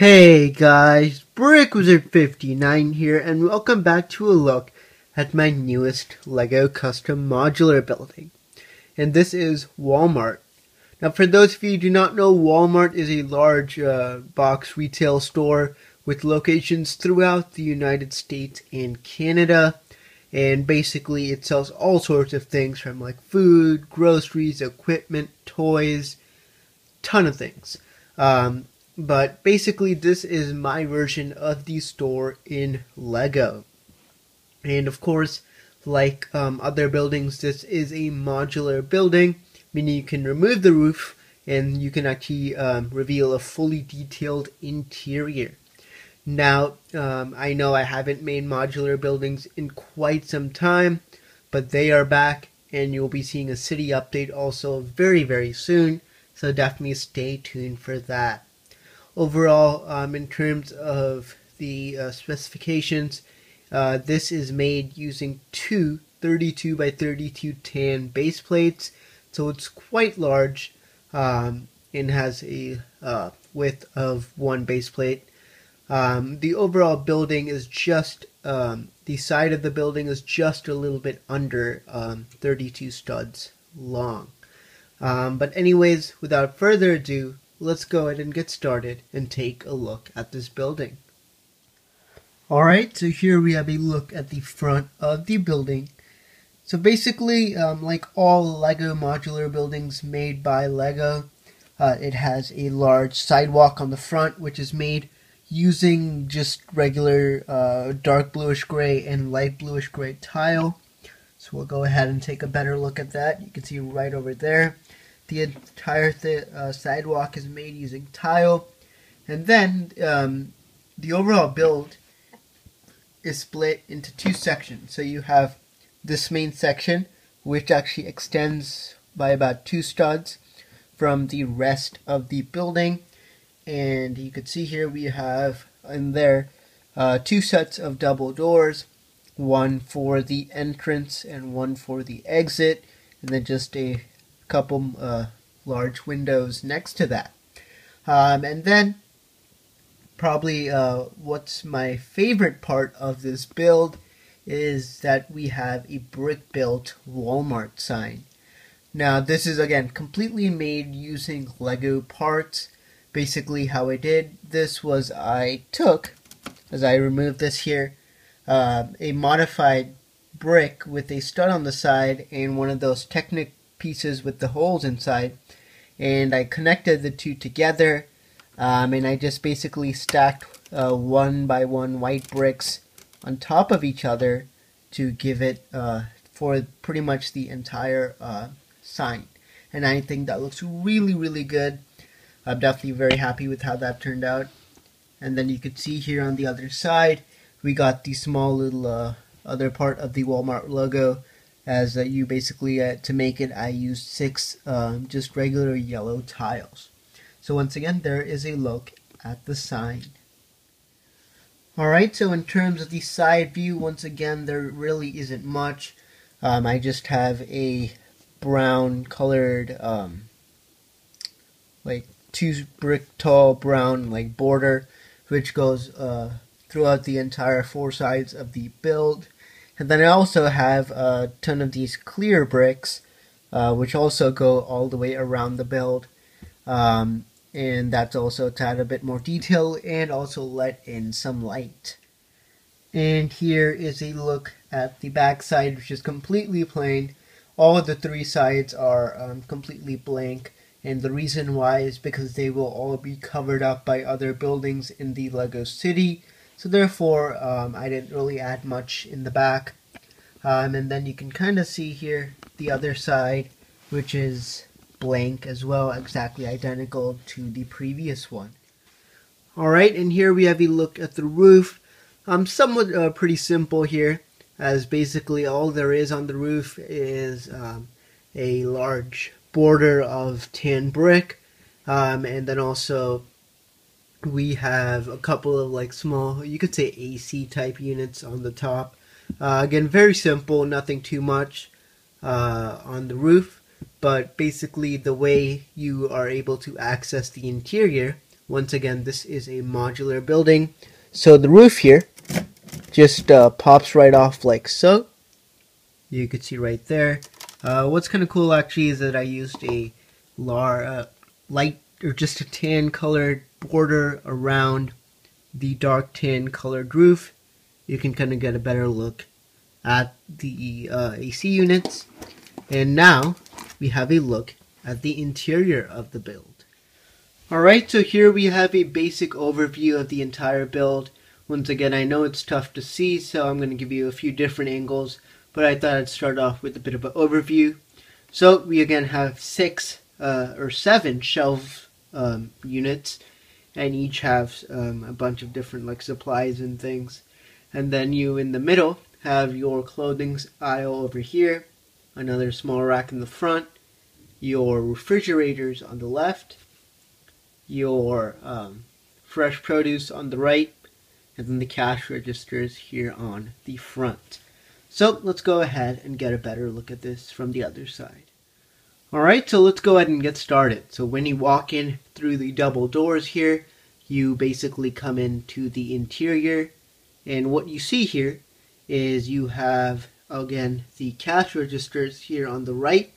Hey guys, BrickWizard59 here, and welcome back to a look at my newest LEGO custom modular building. And this is Walmart. Now for those of you who do not know, Walmart is a large box retail store with locations throughout the United States and Canada. And basically it sells all sorts of things from like food, groceries, equipment, toys, ton of things. But basically this is my version of the store in LEGO. And of course, like other buildings, this is a modular building, meaning you can remove the roof and you can actually reveal a fully detailed interior. Now, I know I haven't made modular buildings in quite some time, but they are back and you'll be seeing a city update also very, very soon. So definitely stay tuned for that. Overall, in terms of the specifications, this is made using two 32 by 32 tan base plates, so it's quite large and has a width of one base plate. The overall building is just, the side of the building is just a little bit under 32 studs long. But anyways, without further ado, let's go ahead and get started and take a look at this building. Alright, so here we have a look at the front of the building. So basically, like all LEGO modular buildings made by LEGO, it has a large sidewalk on the front, which is made using just regular dark bluish gray and light bluish gray tile. So we'll go ahead and take a better look at that. You can see right over there. The entire sidewalk is made using tile. And then the overall build is split into two sections. So you have this main section, which actually extends by about 2 studs from the rest of the building. And you can see here we have in there 2 sets of double doors, one for the entrance and one for the exit, and then just a couple large windows next to that. And then probably what's my favorite part of this build is that we have a brick built Walmart sign. Now this is again completely made using LEGO parts. Basically how I did this was I took, as I removed this here, a modified brick with a stud on the side and one of those Technic pieces with the holes inside, and I connected the two together, and I just basically stacked 1 by 1 white bricks on top of each other to give it for pretty much the entire sign. And I think that looks really, really good. I'm definitely very happy with how that turned out. And then you can see here on the other side we got the small little other part of the Walmart logo. As you basically, to make it, I used 6 just regular yellow tiles. So once again, there is a look at the sign. Alright, so in terms of the side view, once again, there really isn't much. I just have a brown colored, like 2 brick tall brown like border, which goes throughout the entire 4 sides of the build. And then I also have a ton of these clear bricks, which also go all the way around the build. And that's also to add a bit more detail and also let in some light. And here is a look at the back side, which is completely plain. All of the 3 sides are completely blank. And the reason why is because they will all be covered up by other buildings in the LEGO City. So therefore, I didn't really add much in the back. And then you can kind of see here the other side, which is blank as well, exactly identical to the previous one. Alright, and here we have a look at the roof. Somewhat pretty simple here, as basically all there is on the roof is a large border of tan brick, and then also we have a couple of like small, you could say AC type units on the top. Again, very simple, nothing too much on the roof, but basically the way you are able to access the interior once again, this is a modular building. So the roof here just pops right off like so. You could see right there. What's kind of cool actually is that I used a light or just a tan colored border around the dark tan colored roof. You can kind of get a better look at the AC units. And now we have a look at the interior of the build. Alright, so here we have a basic overview of the entire build. Once again, I know it's tough to see, so I'm going to give you a few different angles, but I thought I'd start off with a bit of an overview. So we again have 7 shelf units, and each have a bunch of different like supplies and things. And then you in the middle have your clothing aisle over here, another small rack in the front, your refrigerators on the left, your fresh produce on the right, and then the cash registers here on the front. So let's go ahead and get a better look at this from the other side. Alright, so let's go ahead and get started. So when you walk in through the double doors here, you basically come into the interior, and what you see here is you have, again, the cash registers here on the right,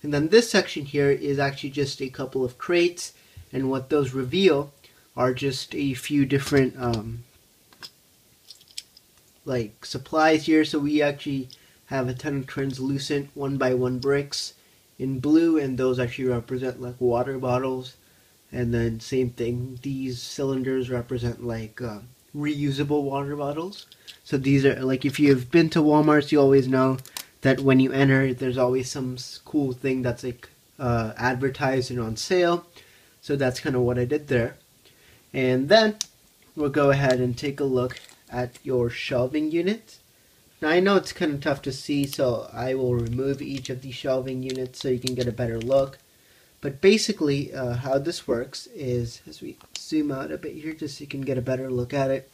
and then this section here is actually just a couple of crates, and what those reveal are just a few different like supplies here. So we actually have a ton of translucent 1x1 bricks in blue, and those actually represent like water bottles. And then same thing, these cylinders represent like reusable water bottles. So these are like, if you've been to Walmart, you always know that when you enter, there's always some cool thing that's like advertised and on sale. So that's kind of what I did there. And then we'll go ahead and take a look at your shelving unit. Now I know it's kind of tough to see, so I will remove each of the shelving units so you can get a better look. But basically how this works is, as we zoom out a bit here just so you can get a better look at it,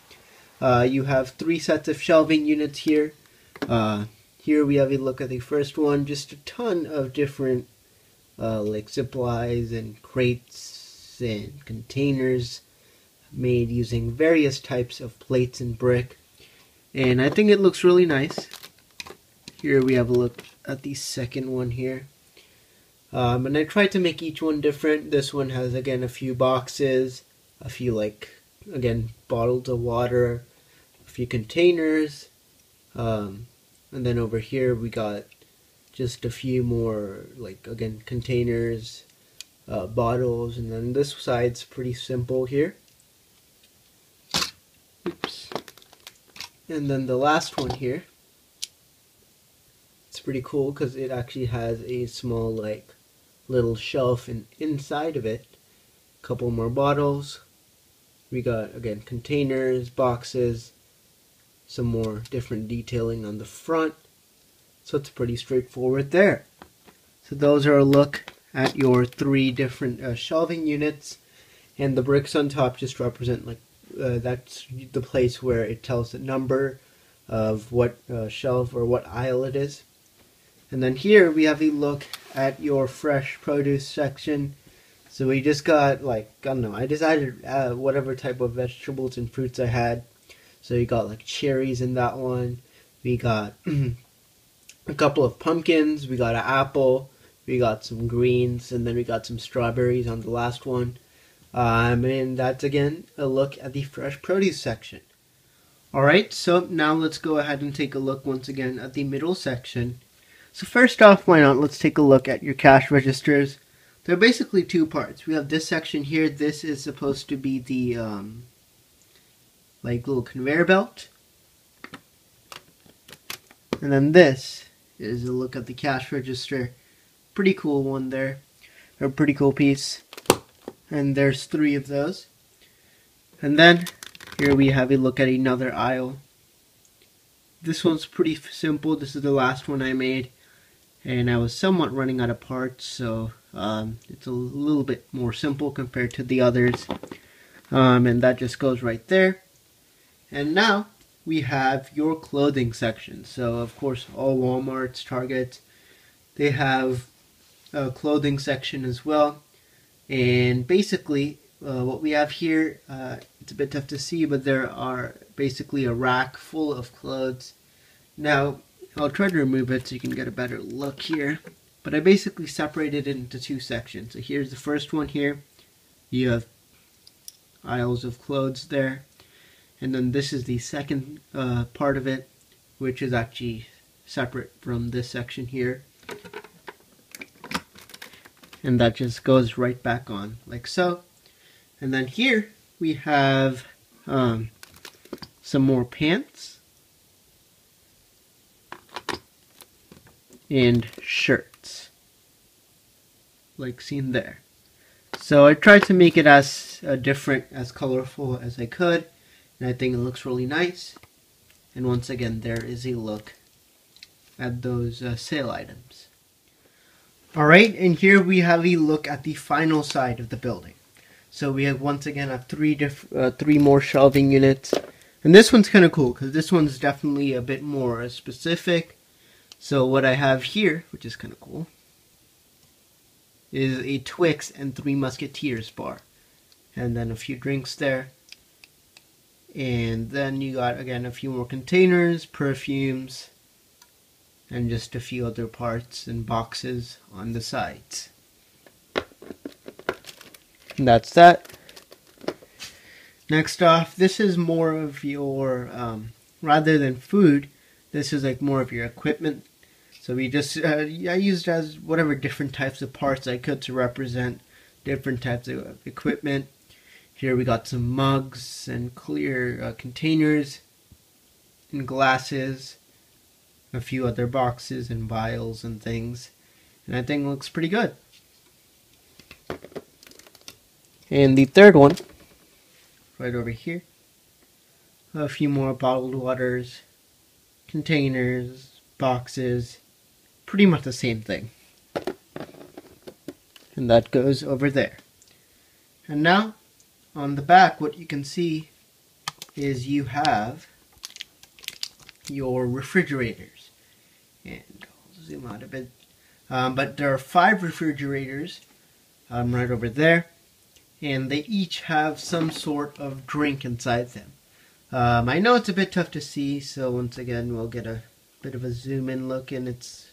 you have 3 sets of shelving units here. Here we have a look at the first one, just a ton of different like supplies and crates and containers made using various types of plates and brick, and I think it looks really nice. Here we have a look at the second one here, and I tried to make each one different. This one has again a few boxes, a few like again bottles of water, a few containers, and then over here we got just a few more like again containers, bottles, and then this side's pretty simple here. Oops. And then the last one here, it's pretty cool because it actually has a small like little shelf and inside of it a couple more bottles. We got again containers, boxes, some more different detailing on the front. So it's pretty straightforward there. So those are a look at your 3 different shelving units, and the bricks on top just represent like that's the place where it tells the number of what shelf or what aisle it is. And then here we have a look at your fresh produce section. So we just got like, I don't know, I decided whatever type of vegetables and fruits I had. So you got like cherries in that one. We got a couple of pumpkins. We got an apple. We got some greens, and then we got some strawberries on the last one. And that's again a look at the fresh produce section. Alright, so now let's go ahead and take a look once again at the middle section. So first off, why not, let's take a look at your cash registers. They're basically 2 parts. We have this section here. This is supposed to be the like little conveyor belt. And then this is a look at the cash register. Pretty cool one there. A pretty cool piece. And there's 3 of those. And then here we have a look at another aisle. This one's pretty simple. This is the last one I made, and I was somewhat running out of parts, so it's a little bit more simple compared to the others. And that just goes right there. And now we have your clothing section. So of course all Walmarts, Targets, they have a clothing section as well. And basically what we have here, it's a bit tough to see, but there are basically a rack full of clothes. Now, I'll try to remove it so you can get a better look here. But I basically separated it into two sections. So here's the first one here. You have aisles of clothes there. And then this is the second part of it, which is actually separate from this section here. And that just goes right back on, like so. And then here we have some more pants and shirts, like seen there. So I tried to make it as different, as colorful as I could, and I think it looks really nice. And once again, there is a look at those sale items. Alright, and here we have a look at the final side of the building. So we have once again three more shelving units. And this one's kind of cool because this one's definitely a bit more specific. So what I have here, which is kind of cool, is a Twix and Three Musketeers bar. And then a few drinks there. And then you got, again, a few more containers, perfumes, and just a few other parts and boxes on the sides. And that's that. Next off, this is more of your, rather than food, this is like more of your equipment. So we just, I used as whatever different types of parts I could to represent different types of equipment. Here we got some mugs and clear containers and glasses, a few other boxes and vials and things. And I think it looks pretty good. And the third one, right over here, a few more bottled waters, containers, boxes, pretty much the same thing. And that goes over there. And now, on the back, what you can see is you have your refrigerators. And I'll zoom out a bit. But there are 5 refrigerators right over there. And they each have some sort of drink inside them. I know it's a bit tough to see, so once again we'll get a bit of a zoom in look, and it's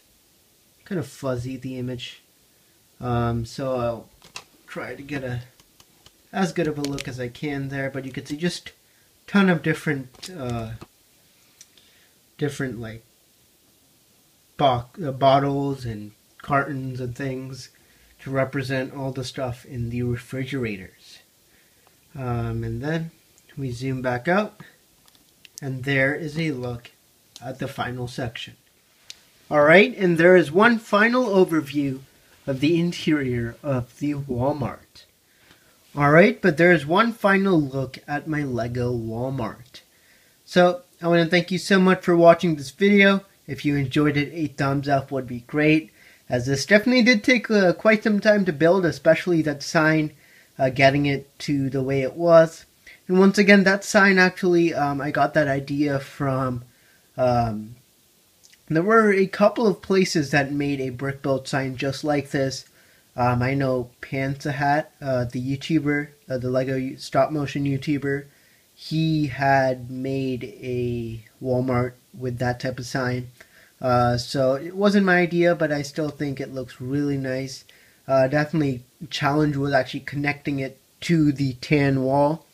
kind of fuzzy, the image. So I'll try to get as good of a look as I can there, but you can see just a ton of different like bottles and cartons and things to represent all the stuff in the refrigerators. And then we zoom back out, and there is a look at the final section. Alright, and there is one final overview of the interior of the Walmart. Alright, but there is one final look at my Lego Walmart. So, I want to thank you so much for watching this video. If you enjoyed it, a thumbs up would be great, as this definitely did take quite some time to build, especially that sign, getting it to the way it was. And once again, that sign actually, I got that idea from, there were a couple of places that made a brick built sign just like this. I know Pantsa Hat, the YouTuber, the Lego stop motion YouTuber, he had made a Walmart with that type of sign. So it wasn't my idea, but I still think it looks really nice. Definitely challenge was actually connecting it to the tan wall.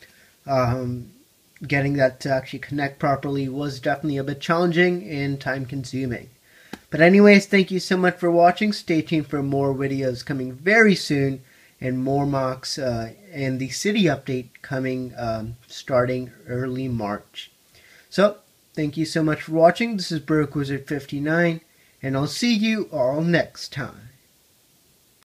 Getting that to actually connect properly was definitely a bit challenging and time consuming. But anyways, thank you so much for watching. Stay tuned for more videos coming very soon, and more mocks and the city update coming starting early March. So, thank you so much for watching. This is BrokeWizard59, and I'll see you all next time.